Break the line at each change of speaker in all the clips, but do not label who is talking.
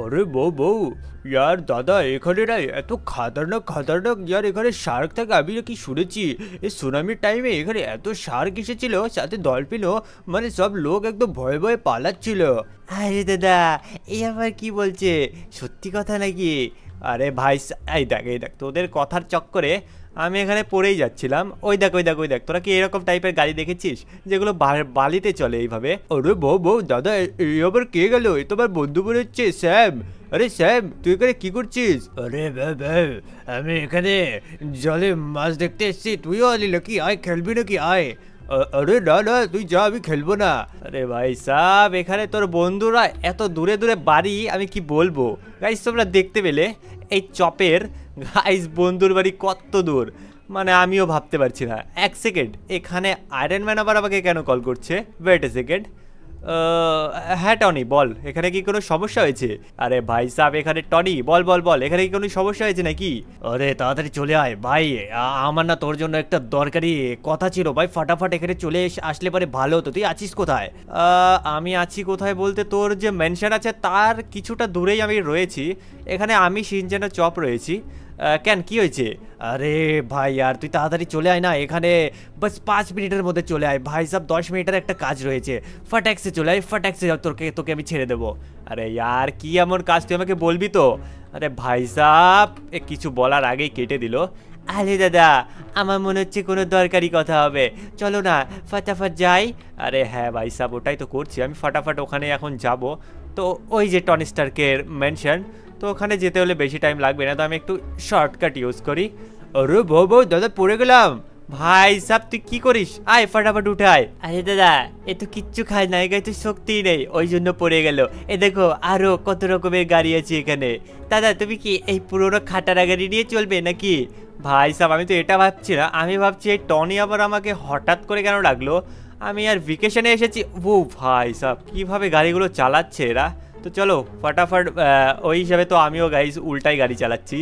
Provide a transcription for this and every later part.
अरे বউ বউ ইয়ার দাদা এখানে না এত খাতারনাক খাতারনাক ইয়ার এখানে শার্ক থাকে আমি কি শুনেছি এই সুনামির টাইমে এখানে এত শার্ক এসেছিল সাথে ডলফিনও মানে সব লোক একদম ভয়ে ভয়ে পালাচ্ছিল। আরে দাদা এই আবার কি বলছে সত্যি কথা নাকি? আরে ভাই এই দেখ তোদের কথার চক্করে আমি এখানে পড়েই যাচ্ছিলাম। ওই দেখ ওই দেখ ওই দেখ তোরা কি এরকম টাইপের গাড়ি দেখেছিস যেগুলো বালিতে চলে এইভাবে? আরে বউ বউ দাদা এই আবার কে গেল? এ তোমার বন্ধু মনে হচ্ছে স্যাম। আরে স্যাম তুই এখানে কি করছিস? আরে ভাই আমি এখানে জলে মাছ দেখতে এসেছি, তুইও আলি নাকি? আয় খেলবি নাকি আয়। আরে না না তুই যা আমি খেলবো না। আরে ভাই সাব এখানে তোর বন্ধুরা এত দূরে দূরে বাড়ি আমি কি বলবো। গাইস তোমরা দেখতে পেলে এই চপের গাইস বন্ধুর বাড়ি কত দূর মানে আমিও ভাবতে পারছি না। এক সেকেন্ড এখানে আয়রন ম্যান আবার আমাকে কেন কল করছে? Wait a second. হ্যাঁ টনি বল এখানে কি কোনো সমস্যা হয়েছে? আরে ভাই সাহেব এখানে টনি বল বল বল এখানে কি কোনো সমস্যা হয়েছে নাকি? আরে তাড়াতাড়ি চলে আয় ভাই, আমার না তোর জন্য একটা দরকারি কথা ছিল ভাই, ফাটাফাট এখানে চলে আসলে পরে ভালো হতো। তুই আছিস কোথায়? আমি আছি কোথায় বলতে তোর যে মেনশন আছে তার কিছুটা দূরেই আমি রয়েছি। এখানে আমি সিনচেনের চপ রয়েছি। কেন কি হয়েছে? আরে ভাই আর তুই তাড়াতাড়ি চলে আয় না এখানে, বাস 5 মিনিটের মধ্যে চলে আয় ভাই সাহেব, 10 মিনিটের একটা কাজ রয়েছে। ফটাক্সে চলে আয় ফটাক্সে, তোকে তোকে আমি ছেড়ে দেবো। আরে यार কি এমন কাজ তুই আমাকে বলবি তো? আরে ভাই সাহেব কিছু বলার আগেই কেটে দিল। আরে দাদা আমার মনে হচ্ছে কোনো দরকারি কথা হবে, চলো না ফটাফট যাই। আরে হ্যাঁ ভাই সাহেব ওটাই তো করছি আমি, ফটাফট ওখানে এখন যাব। তো ওই যে টনি স্টার্কের মেনশন, তো ওখানে যেতে হলে বেশি টাইম লাগবে না, তো আমি একটু শর্টকাট ইউজ করি। আরে বউ দাদা পড়ে গেলাম। ভাই সাব তুই কি করিস? আয় ফটাফট উঠে আয়। আরে দাদা এ তো কিচ্ছু খায় না, এগাই তো শক্তিই নেই ওই জন্য পড়ে গেল। এ দেখো আরো কত রকমের গাড়ি আছে এখানে। দাদা তুমি কি এই পুরোনো খাটারা গাড়ি নিয়ে চলবে নাকি? ভাই সাব আমি তো এটা ভাবছি না, আমি ভাবছি এই টনি আবার আমাকে হঠাৎ করে কেন ডাকলো? আমি আর ভেকেশনে এসেছি। ও ভাই সাব কিভাবে গাড়িগুলো চালাচ্ছে এরা। তো চলো ফটাফট ওই হিসাবে তো আমিও গাইজ উল্টাই গাড়ি চালাচ্ছি।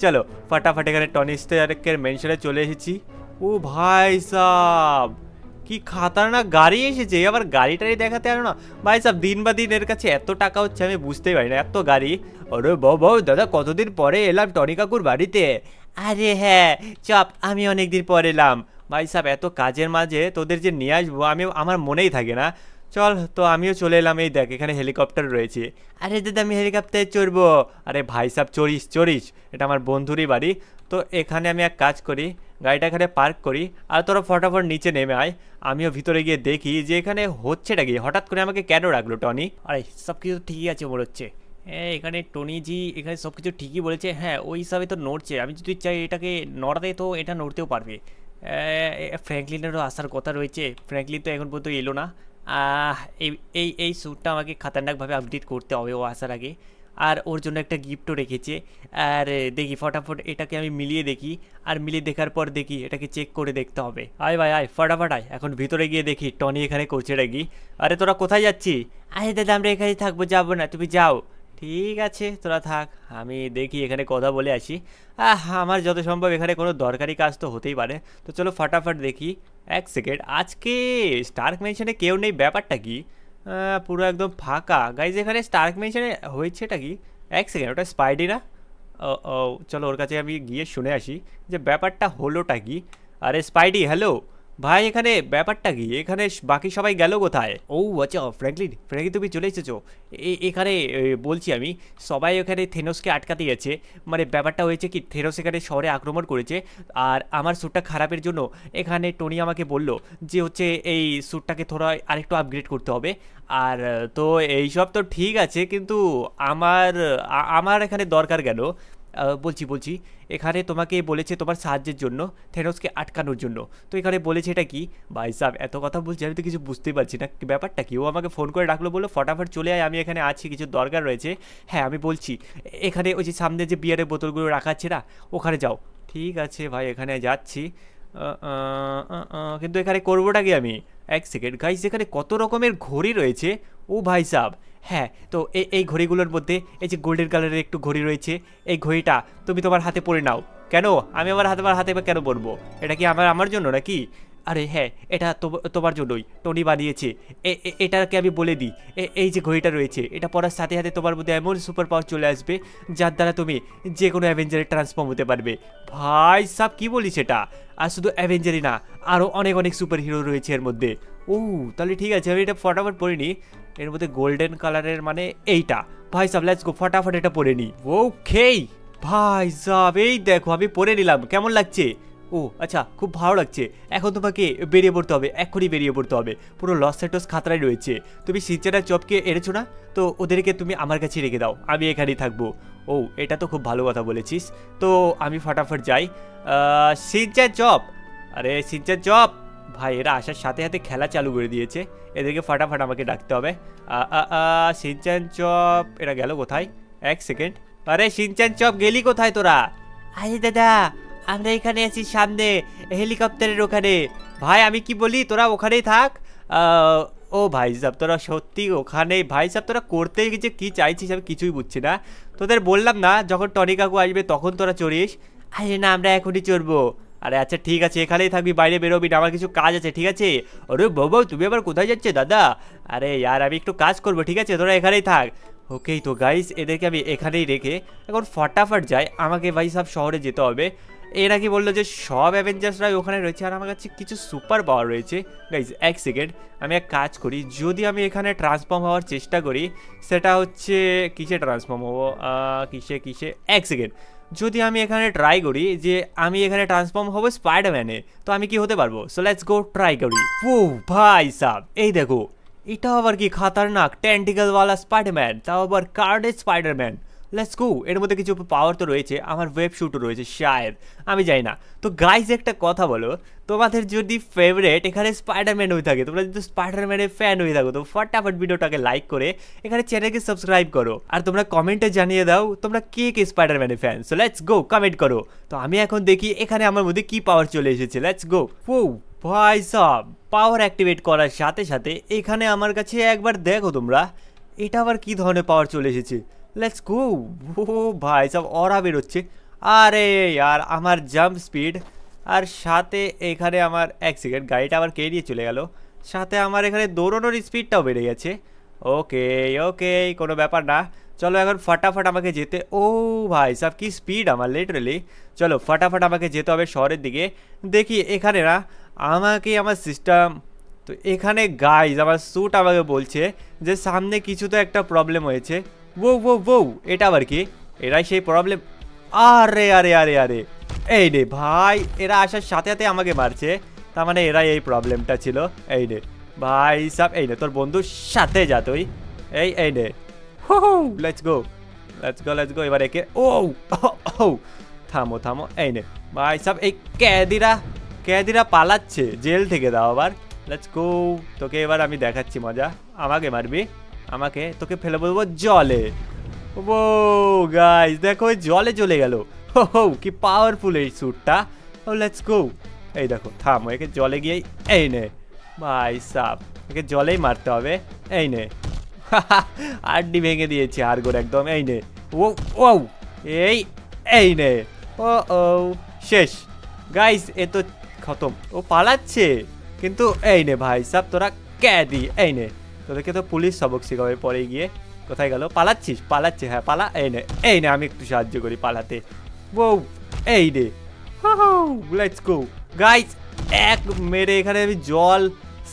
চলো ফটাফট এখানে টনি স্টার্কের মেনশনে চলে এসেছি। ও ভাই সাব কি খাতারনাক গাড়ি এসেছে, আবার গাড়ি টাড়ি দেখাতে আরো না ভাই সাব, দিন বা দিন এর কাছে এত টাকা হচ্ছে আমি বুঝতেই পারি না এত গাড়ি। আরে বউ দাদা কতদিন পরে এলাম টনি কাকুর বাড়িতে। আরে হ্যাঁ চপ আমি অনেকদিন পর এলাম ভাই সাব, এত কাজের মাঝে তোদের যে নিয়ে আসবো আমি আমার মনেই থাকে না। চল তো আমিও চলে এলাম, এই দেখ এখানে হেলিকপ্টার রয়েছে। আরে দাদা আমি হেলিকপ্টারে চড়বো। আরে ভাই সাহেব চড়িস চড়িস, এটা আমার বন্ধুরই বাড়ি। তো এখানে আমি এক কাজ করি গাড়িটা এখানে পার্ক করি আর তোরা ফটাফট নিচে নেমে আয়, আমিও ভিতরে গিয়ে দেখি যে এখানে হচ্ছেটা কি, হঠাৎ করে আমাকে কেন রাখলো টনি? আরে সব কিছু ঠিকই আছে মনে হচ্ছে। হ্যাঁ এখানে টনিজি এখানে সব কিছু ঠিকই বলেছে, হ্যাঁ ওই হিসাবে তো নড়ছে, আমি যদি চাই এটাকে নড়াতে তো এটা নড়তেও পারবে। ফ্র্যাঙ্কলিনেরও আসার কথা রয়েছে, ফ্র্যাঙ্কলিন তো এখন পর্যন্ত এলো না। এই এই এই স্যুটটা আমাকে খতরনাকভাবে আপডেট করতে হবে ও আসার আগে, আর ওর জন্য একটা গিফটও রেখেছে। আর দেখি ফটাফট এটাকে আমি মিলিয়ে দেখি, আর মিলিয়ে দেখার পর দেখি এটাকে চেক করে দেখতে হবে। আয় ভাই আয় ফটাফট আয়, এখন ভিতরে গিয়ে দেখি টনি এখানে করছে নাকি। আরে তোরা কোথায় যাচ্ছি? আরে দাদা আমরা এখানে থাকবো, যাবো না তুমি যাও। ঠিক আছে তোরা থাক, আমি দেখি এখানে কথা বলে আসি। আমার যত সম্ভব এখানে কোনো দরকারি কাজ তো হতেই পারে, তো চলো ফটাফট দেখি। এক সেকেন্ড আজকে স্টার্ক মেনশনে কেউ নেই, ব্যাপারটা কি? পুরো একদম ফাঁকা গাইজ, এখানে স্টার্ক মেনশনে হয়েছেটা কি? এক সেকেন্ড ওটা স্পাইডি না? ও ও চলো ওর কাছে আমি গিয়ে শুনে আসি যে ব্যাপারটা হলোটা কি। আরে স্পাইডি হ্যালো ভাই, এখানে ব্যাপারটা কি? এখানে বাকি সবাই গেল কোথায়? ও আচ্ছা ফ্র্যাঙ্কলিন তুমি চলে এসেছো। এখানে বলছি আমি সবাই এখানে থেনোসকে আটকাতে গেছে, মানে ব্যাপারটা হয়েছে কি থেনোস এখানে শহরে আক্রমণ করেছে, আর আমার স্যুটটা খারাপের জন্য এখানে টনি আমাকে বলল যে হচ্ছে এই স্যুটটাকে থোড়া আরেকটু আপগ্রেড করতে হবে। আর তো এইসব তো ঠিক আছে কিন্তু আমার আমার এখানে দরকার গেল। বলছি এখানে তোমাকে বলেছে তোমার সাহায্যের জন্য, থেনোসকে আটকানোর জন্য। তো এখানে বলেছে এটা কি? ভাই সাহেব এত কথা বলছি আমি তো কিছু বুঝতেই পারছি না ব্যাপারটা কি। ও আমাকে ফোন করে ডাকলো, বললো ফটাফট চলে আয় আমি এখানে আছি, কিছু দরকার রয়েছে। হ্যাঁ আমি বলছি এখানে ওই যে সামনে যে বিয়ারের বোতলগুলো রাখা আছে না ওখানে যাও। ঠিক আছে ভাই এখানে যাচ্ছি। কিন্তু এখানে করবোটা কি আমি? এক সেকেন্ড গাইস এখানে কত রকমের ঘড়ি রয়েছে। ও ভাই সাহেব হ্যাঁ, তো এই ঘড়িগুলোর মধ্যে এই যে গোল্ডেন কালারের একটু ঘড়ি রয়েছে, এই ঘড়িটা তুমি তোমার হাতে পরে নাও। কেন আমি আমার হাতে কেন পরবো? এটা কি আমার জন্য নাকি?
আরে হ্যাঁ, এটা তোমার জন্যই টনি বানিয়েছে। এটাকে আমি বলে দিই, এই যে ঘড়িটা রয়েছে, এটা পরার সাথে সাথে তোমার মধ্যে এমন সুপার পাওয়ার চলে আসবে যার দ্বারা তুমি যে কোনো অ্যাভেঞ্জারে ট্রান্সফর্ম হতে পারবে। ভাই সাব কি বলিস এটা? আর শুধু অ্যাভেঞ্জারই না, আরও অনেক অনেক সুপার হিরো রয়েছে এর মধ্যে। ও তাহলে ঠিক আছে, আমি এটা ফটাফট পরে নিই। এর মধ্যে গোল্ডেন কালারের মানে এইটা। ভাই সাব লেটস গো, ফটাফট এটা পরে নিই। ওকে ভাই সাব, এই দেখো আমি পরে নিলাম, কেমন লাগছে? ও আচ্ছা, খুব ভালো লাগছে। এখন তোমাকে বেরিয়ে পড়তে হবে, এক্ষুনি বেরিয়ে পড়তে হবে। পুরো লস স্যান্টোস খাতরায় রয়েছে। তুমি সিনচান আর চপকে এনেছো না? তো ওদেরকে তুমি আমার কাছে রেখে দাও, আমি এখানেই থাকবো। ও এটা তো খুব ভালো কথা বলেছিস। তো আমি ফটাফট যাই। সিনচান চপ, আরে সিনচান চপ ভাই, এরা আসার সাথে সাথে খেলা চালু করে দিয়েছে। এদেরকে ফটাফট আমাকে ডাকতে হবে। সিনচান চপ এরা গেল কোথায়? এক সেকেন্ড। আরে সিনচান চপ গেলি কোথায় তোরা? আরে দাদা, আমরা এখানে আছি সামনে, হেলিকপ্টারের ওখানে। ভাই আমি কি বলি, তোরা ওখানেই থাক। ও ভাই সাহেব, তোরা সত্যি ওখানেই? ভাই সাহেব তোরা করতে গেছে কি চাইছিস আমি কিছুই বুঝছি না। তোদের বললাম না যখন টনি কাকু আসবে তখন তোরা চড়িস। আরে না, আমরা এখনই চড়বো। আরে আচ্ছা ঠিক আছে, এখানেই থাকবি, বাইরে বেরোবি না, আমার কিছু কাজ আছে, ঠিক আছে? আরে বাবা তুমি আবার কোথায় যাচ্ছে দাদা? আরে यार আমি একটু কাজ করবো, ঠিক আছে? তোরা এখানেই থাক। ওকেই তো গাইস, এদেরকে আমি এখানেই রেখে এখন ফটাফট যাই। আমাকে ভাই সাহেব শহরে যেতে হবে। এরা কি বললো যে সব অ্যাভেঞ্জার্সরাই ওখানে রয়েছে আর আমার কাছে কিছু সুপার পাওয়ার রয়েছে। গাইজ এক সেকেন্ড, আমি এক কাজ করি, যদি আমি এখানে ট্রান্সফর্ম হওয়ার চেষ্টা করি, সেটা হচ্ছে কিসে ট্রান্সফর্ম হবো, কিসে কিসে, এক সেকেন্ড। যদি আমি এখানে ট্রাই করি যে আমি এখানে ট্রান্সফর্ম হবো স্পাইডারম্যানে, তো আমি কি হতে পারবো? সো লেটস গো ট্রাই করি। ও ভাই সাব, এই দেখো, এটা আবার কি খাতারনাক টেন্টিকলওয়ালা স্পাইডারম্যান, তাও আবার কার্ডেড স্পাইডারম্যান। Let's go. এর মধ্যে কিছু পাওয়ার তো রয়েছে, আমার ওয়েব শুটও রয়েছে শায়দ, আমি জানি না। তো গাইজ একটা কথা বলো, তোমাদের যদি ফেভারেট এখানে স্পাইডারম্যান হয়ে থাকে, তোমরা যদি স্পাইডারম্যানের ফ্যান হয়ে থাকো, তো ফটাফট ভিডিওটাকে লাইক করে এখানে চ্যানেলকে সাবস্ক্রাইব করো। আর তোমরা কমেন্টে জানিয়ে দাও তোমরা কে কে স্পাইডারম্যানের fan. So let's go, comment করো। তো আমি এখন দেখি এখানে আমার মধ্যে কি পাওয়ার চলে এসেছে। Let's go. ও ভাই সব, পাওয়ার অ্যাক্টিভেট করার সাথে সাথে এখানে আমার কাছে একবার দেখো তোমরা, এটা আবার কি ধরনের পাওয়ার চলে এসেছে। Let's go. ও ভাই সব অরা বেরোচ্ছে। আরে আর আমার জাম্প স্পিড, আর সাথে এখানে আমার এক সেকেন্ড, গাড়িটা আবার কে নিয়ে চলে গেল, সাথে আমার এখানে দৌড়ানোর স্পিডটাও বেড়ে গেছে। ওকে ওকে, কোনো ব্যাপার না। চলো এখন ফটাফট আমাকে যেতে, ও ভাই সব কি স্পিড আমার লিটারালি। চলো ফটাফট আমাকে যেতে হবে শহরের দিকে। দেখি এখানে না আমাকে আমার সিস্টেম, তো এখানে গাইজ আমার স্যুট আমাকে বলছে যে সামনে কিছু তো একটা প্রবলেম হয়েছে। ও ও ও, এটা আবার কি? এরাই সেই প্রবলেম? আরে আরে আরে আরে, এই রে ভাই, এরা আসার সাথে সাথে আমাকে মারছে, তার মানে এরাই এই প্রবলেমটা ছিল। এই রে ভাই সাব, এই নে তোর বন্ধুর সাথে যা তুই। এই নে, হু, let's go let's go let's go. এবার একে, ও ও, থামো থামো। এই নে ভাই সাব, এই ক্যাদিরা পালাচ্ছে জেল থেকে, দাও আবার। Let's go. তোকে এবার আমি দেখাচ্ছি মজা। আমাকে মারবি? আমাকে তোকে ফেলে বলবো জলে। ও গাইস দেখো, জলে চলে গেল। হো কি পাওয়ারফুল এই স্যুটটা। ও লেটস গো। এই দেখো, থামো, একে জলে গিয়েই, এই নে ভাই সাব, একে জলেই মারতে হবে। এই নে, আড্ডি ভেঙে দিয়েছি হাড়গোড় একদম। এই নে, ও ও, এই নে, ও ও, শেষ গাইস, এ তো খতম। ও পালাচ্ছে কিন্তু। এই নে ভাই সাব, তোরা ক্যাদি, এই নে, তোদেরকে তো পুলিশ সবক শিখাবে পরে গিয়ে। কোথায় গেল? পালাচ্ছিস? পালাচ্ছে, হ্যাঁ পালা। এই নে আমি একটু সাহায্য করি পালাতে। ও এই রে, লেটস গো গাইস। এক মেরে এখানে আমি জল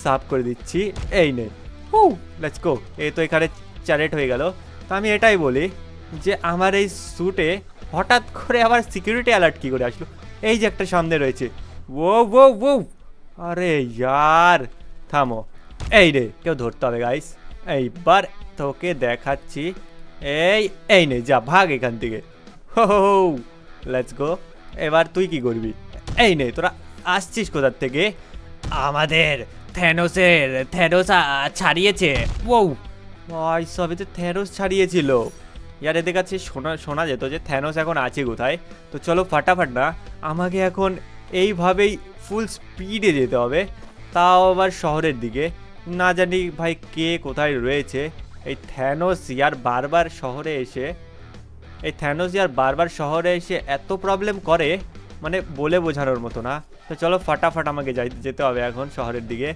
সাফ করে দিচ্ছি। এই নে, লেটস গো। এই তো এখানে চ্যারেট হয়ে গেল। তো আমি এটাই বলি যে আমার এই স্যুটে হঠাৎ করে আবার সিকিউরিটি অ্যালার্ট কী করে আসলো? এই যে একটা সামনে রয়েছে। ও ও ও, আরে ইয়ার থামো। এই রে, কেউ ধরতে হবে গাইস। এইবার তোকে দেখাচ্ছি। এই নে, যা ভাগ এখান থেকে। হো লেটস গো। এবার তুই কি করবি? এই নে, তোরা আসছিস কোথার থেকে? আমাদের থ্যানোস ছাড়িয়েছে। ও ভাই সবে তো থ্যানোস ছাড়িয়েছিল। ইয়ার এদের কাছে শোনা যেত যে থ্যানোস এখন আছে কোথায়। তো চলো ফটাফট না, আমাকে এখন এইভাবেই ফুল স্পিডে যেতে হবে, তাও আবার শহরের দিকে। না জানি ভাই কে কোথায় রয়েছে। এই থ্যানোস ইয়ার বারবার শহরে এসে এত প্রবলেম করে মানে বলে বোঝানোর মতো না। তো চলো ফাটাফাট আমাকে যেতে হবে এখন শহরের দিকে।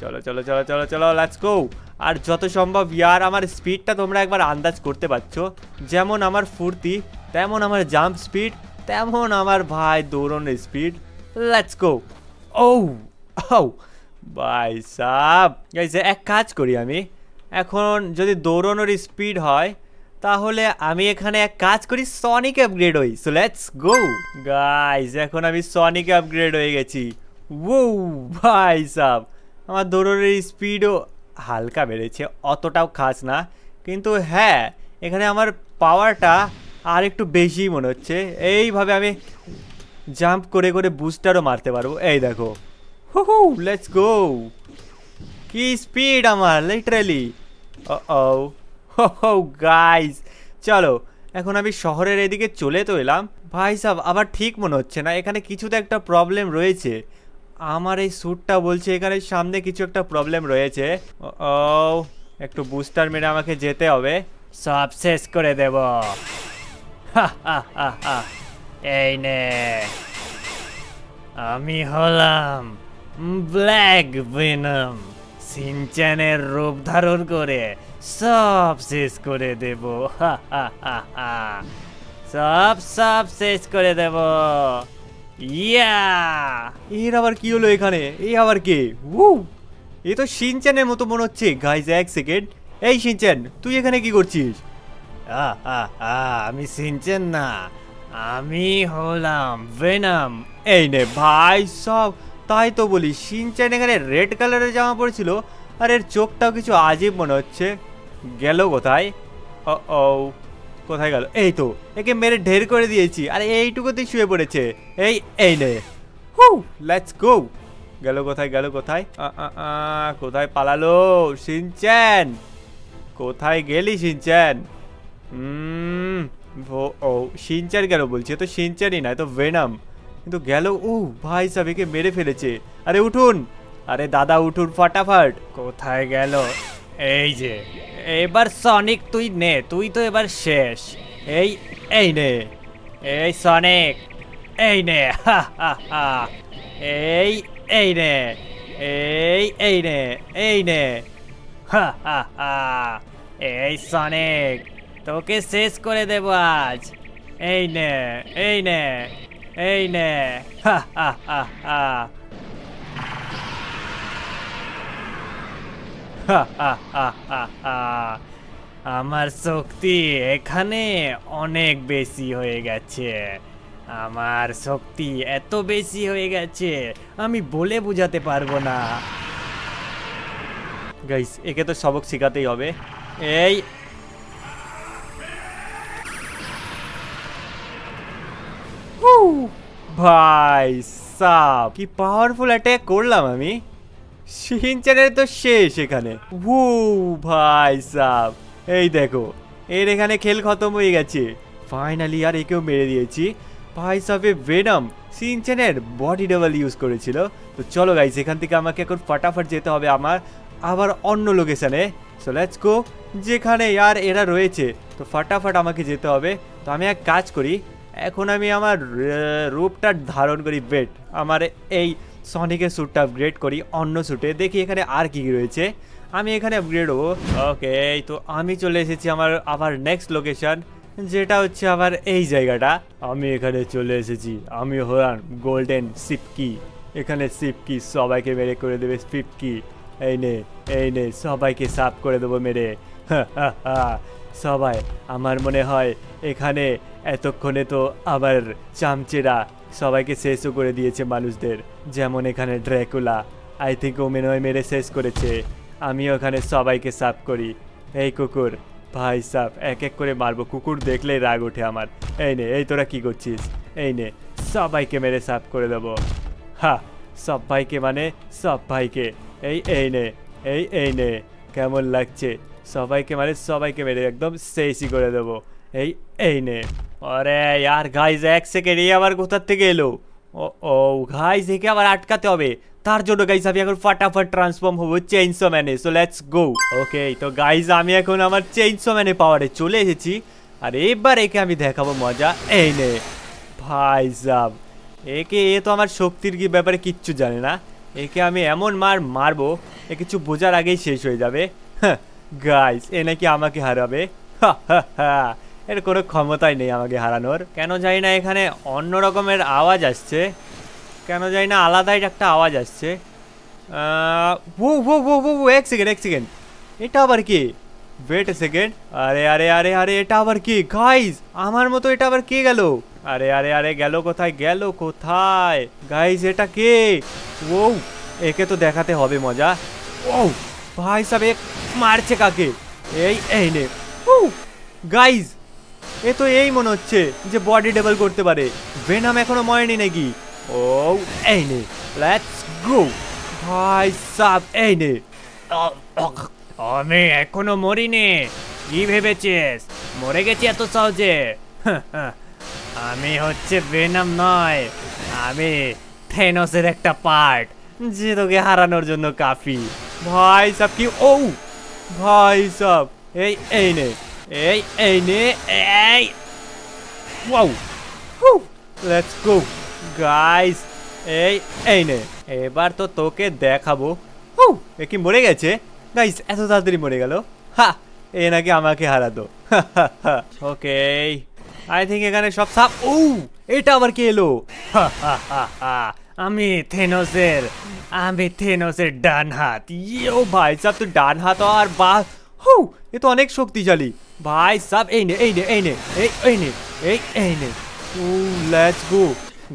চলো চলো চলো চলো চলো লেটস গো। আর যত সম্ভব ইয়ার আমার স্পিডটা তোমরা একবার আন্দাজ করতে পারছো, যেমন আমার ফুর্তি তেমন আমার জাম্প স্পিড, তেমন আমার ভাই দৌড়ানোর স্পিড। Let's go. ও ও ভাই সাব, গাইস এক কাজ করি আমি, এখন যদি দৌড়ানোর স্পিড হয় তাহলে আমি এখানে এক কাজ করি, সনিক আপগ্রেড হই। সো লেটস গো গাইস, এখন আমি সনিক আপগ্রেড হয়ে গেছি। ও ভাই সাব, আমার দৌড়ানোর স্পিডও হালকা বেড়েছে, অতটাও খাস না, কিন্তু হ্যাঁ এখানে আমার পাওয়ারটা আর একটু বেশি মনে হচ্ছে। এইভাবে আমি জাম্প করে করে বুস্টারও মারতে পারবো। এই দেখো, হু লেটস গো। কি স্পিড আমার, লিটারালি। ও হো গাইস, চলো এখন আমি শহরের এদিকে চলে তো এলাম। ভাই সাহেব আবার ঠিক মনে হচ্ছে না, এখানে কিছু তো একটা প্রবলেম রয়েছে। আমার এই স্যুটটা বলছে এখানে সামনে কিছু একটা প্রবলেম রয়েছে। ও একটু বুস্টার মেরে আমাকে যেতে হবে, সব শেষ করে দেব। এই নে, আমি হলাম ব্ল্যাক ভেনম, সিনচ্যানের রূপ ধারণ করে সব শেষ করে দেব। সব সব শেষ করে দেব। ইয়া, এর আবার কি হলো এখানে? এই আবার কে? এ তো সিনচ্যানের মতো মনে হচ্ছে। গাইজ এক সেকেন্ড, এই সিনচ্যান তুই এখানে কি করছিস? আমি সিনচ্যান না, আমি হলাম ভেনম। এই নে ভাই সব, তাই তো বলি সিনচ্যান এখানে রেড কালারের জামা পরেছিল, আর এর চোখটাও কিছু আজীব মনে হচ্ছে। গেল কোথায়? ও কোথায় গেল? এই তো, একে মেরে ঢের করে দিয়েছি, আর এইটুকুতেই শুয়ে পড়েছে। এই নে, লেটস গো। গেল কোথায়, গেল কোথায়? কোথায় পালালো সিনচ্যান? কোথায় গেলি সিনচ্যান? ও সিনচ্যান গেল বলছে, তো সিনচ্যানই না, তো ভেনম। কিন্তু গেল। ভাই সাহেব একে মেরে ফেলেছে। আরে উঠুন, আরে দাদা উঠুন ফাটাফাট। কোথায় গেল? এই যে, এবার সনিক তুই নে, তুই তো এবার শেষ। এই নে, এই সনিক, এই নে। এই নে, এই নে, এই নে। এই সনিক, তোকে শেষ করে দেব আজ। এই নে, এই নে, এই নে। আমার শক্তি এখানে অনেক বেশি হয়ে গেছে। আমার শক্তি এত বেশি হয়ে গেছে আমি বলে বোঝাতে পারবো না। গাইস একে তো সবক শেখাতেই হবে। এই ভাই সাব, কি পাওয়ারফুল অ্যাটাক করলাম আমি। সিনচ্যানের তো শেষ এখানে। ভাই সাব, এই দেখো এর এখানে খেল খতম হয়ে গেছে ফাইনালি। আর একেও মেরে দিয়েছি। ভাই সাবে ভেনম সিনচ্যানের বডি ডাবল ইউজ করেছিল। তো চলো গাইস, এখান থেকে আমাকে এখন ফাটাফাট যেতে হবে আমার আবার অন্য লোকেশনে। সো লেটস গো, যেখানে আর এরা রয়েছে, তো ফাটাফাট আমাকে যেতে হবে। তো আমি এক কাজ করি, এখন আমি আমার রূপটা ধারণ করি বেট, আমার এই সনিকের স্যুটটা আপগ্রেড করি অন্য স্যুটে, দেখি এখানে আর কি রয়েছে। আমি এখানে আপগ্রেড হবো। ওকে, তো আমি চলে এসেছি আমার আবার নেক্সট লোকেশন, যেটা হচ্ছে আবার এই জায়গাটা। আমি এখানে চলে এসেছি, আমি হলাম গোল্ডেন সিপকি। এখানে সিপকি সবাইকে মেরে করে দেবে সিপকি। এই নে সবাইকে সাফ করে দেবো মেরে। সবাই, আমার মনে হয় এখানে এতক্ষণে তো আবার চামচেরা সবাইকে শেষও করে দিয়েছে মানুষদের, যেমন এখানে ড্র্যাকুলা আই থিঙ্ক ও মনে হয় মেরে শেষ করেছে। আমিও এখানে সবাইকে সাফ করি। এই কুকুর, ভাই সাফ এক এক করে মারবো, কুকুর দেখলেই রাগ ওঠে আমার। এই নে, এই তোরা কি করছিস? এই নে, সবাইকে মেরে সাফ করে দেবো। সব ভাইকে মানে সব ভাইকে। এই নে, কেমন লাগছে? সবাইকে মানে সবাইকে মেরে একদম শেষই করে দেবো। এই নে। আরে यार গাইজ এক সেকেন্ড, এই আবার কোথার থেকে এলো? ও গাইজ একে আবার আটকাতে হবে। তার জন্য গাইজ আমি এখন ফাটাফাট ট্রান্সফর্ম হবো চেইনসো ম্যানে। So let's go. ওকে, তো গাইজ আমি এখন আমার চেইনসো ম্যানে পাওয়ারে চলে এসেছি, আর এবার একে আমি দেখাবো মজা। এই নে ভাই সাব, একে এ তো আমার শক্তির কি ব্যাপারে কিচ্ছু জানে না। একে আমি এমন মারবো এ কিছু বোঝার আগেই শেষ হয়ে যাবে। গাইস এ নাকি আমাকে হারাবে। এর কোনো ক্ষমতাই নেই আমাকে হারানোর। কেন জানি না এখানে অন্য রকমের আওয়াজ আসছে, কেন জানি না আলাদাই একটা আওয়াজ আসছে। এক সেকেন্ড, এটা আবার কি? ওয়েট এ সেকেন্ড, আরে আরে আরে আরে এটা আবার কি গাইস? আমার মতো এটা আবার কে গেল? আরে আরে আরে গেল কোথায়, গেল কোথায় গাইস? এটা কে? ও একে তো দেখাতে হবে মজা। ও ভাই সাহেব এক মারছে কাকে? এই নে গাইস, এ তো এই মনে হচ্ছে যে বডি ডবল করতে পারে। ভেনম এখনো মরেনি নাকি? ও এই নে, লেটস গো ভাই সাহেব, এই নে।
আমি এখনো মরিনি। কি ভেবেছিস মরে গেছি এত সহজে? আমি হচ্ছে ভেনম নয়, আমি থেনোসের একটা পার্ট, যে তোকে হারানোর জন্য কাফি।
ভাই সাহেব কি? ও ভাই সাহেব এই নে, এই নে, এই ওয়াও, লেটস গো গাইস, এই নে। এবার তো তোকে দেখাবো। এ কি মরে গেছে গাইস? এত তাড়াতাড়ি মরে গেল? হা, এ নাকি আমাকে হারাতো। ওকে, আই থিঙ্ক এখানে সব সাপ। ও এটা আবার কে এলো?
আমি থেনোসের ডান হাত।
ইয়ো ভাই সাহেব, তো ডান হাত আর বা এ তো অনেক শক্তিশালী। ভাই সাহেব এই নে, এই নে। ও লেটস গো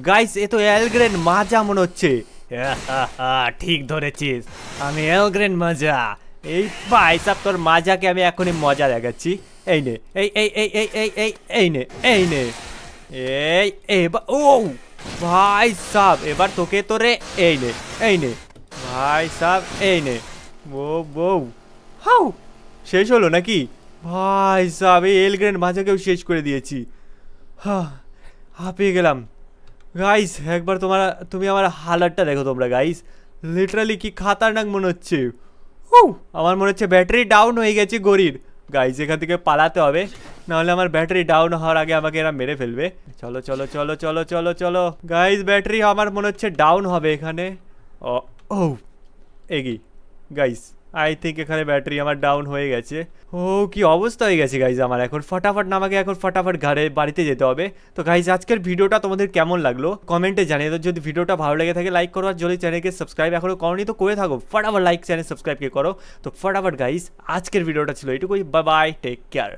গাইস, এ তো এলগ্রেন মাজা মনে হচ্ছে।
ঠিক ধরেছিস, আমি এলগ্রেন মাজা।
এই ভাই সাহেব তোর মাজাকে আমি এখনই মজা দেখাচ্ছি। এই নে, এই নে, ও ভাই সাহেব এবার তোকে তোরে এই নে ভাই সাহেব, এই নে। ও হাউ, শেষ হলো নাকি? ভাই সাহেব এই এলগ্রেন মাজাকেও শেষ করে দিয়েছি। হাঁপিয়ে গেলাম গাইস। একবার তুমি আমার হালাতটা দেখো তোমরা গাইস, লিটারালি কি খাতারনাক মনে হচ্ছে। আমার মনে হচ্ছে ব্যাটারি ডাউন হয়ে গেছে গড়ির। গাইস এখান থেকে পালাতে হবে, নাহলে আমার ব্যাটারি ডাউন হওয়ার আগে আমাকে এরা মেরে ফেলবে। চলো চলো চলো চলো চলো চলো গাইস, ব্যাটারি আমার মনে হচ্ছে ডাউন হবে এখানে। ও এগি গাইস, আই থিঙ্ক এখানে ব্যাটারি আমার ডাউন হয়ে গেছে। ও কি অবস্থা হয়ে গেছে গাইজ আমার। এখন ফটাফট আমাকে এখন ফটাফট বাড়িতে যেতে হবে। তো গাইজ আজকের ভিডিওটা তোমাদের কেমন লাগলো কমেন্টে জানিয়ে দাও। যদি ভিডিওটা ভালো লেগে থাকে লাইক করো, আর যদি চ্যানেলকে সাবস্ক্রাইব এখনো করোনি তো করে থাকো, ফটাফট লাইক চ্যানেল সাবস্ক্রাইব কে করো। তো ফটাফট গাইজ আজকের ভিডিওটা ছিল এইটুকুই। Bye bye, take care.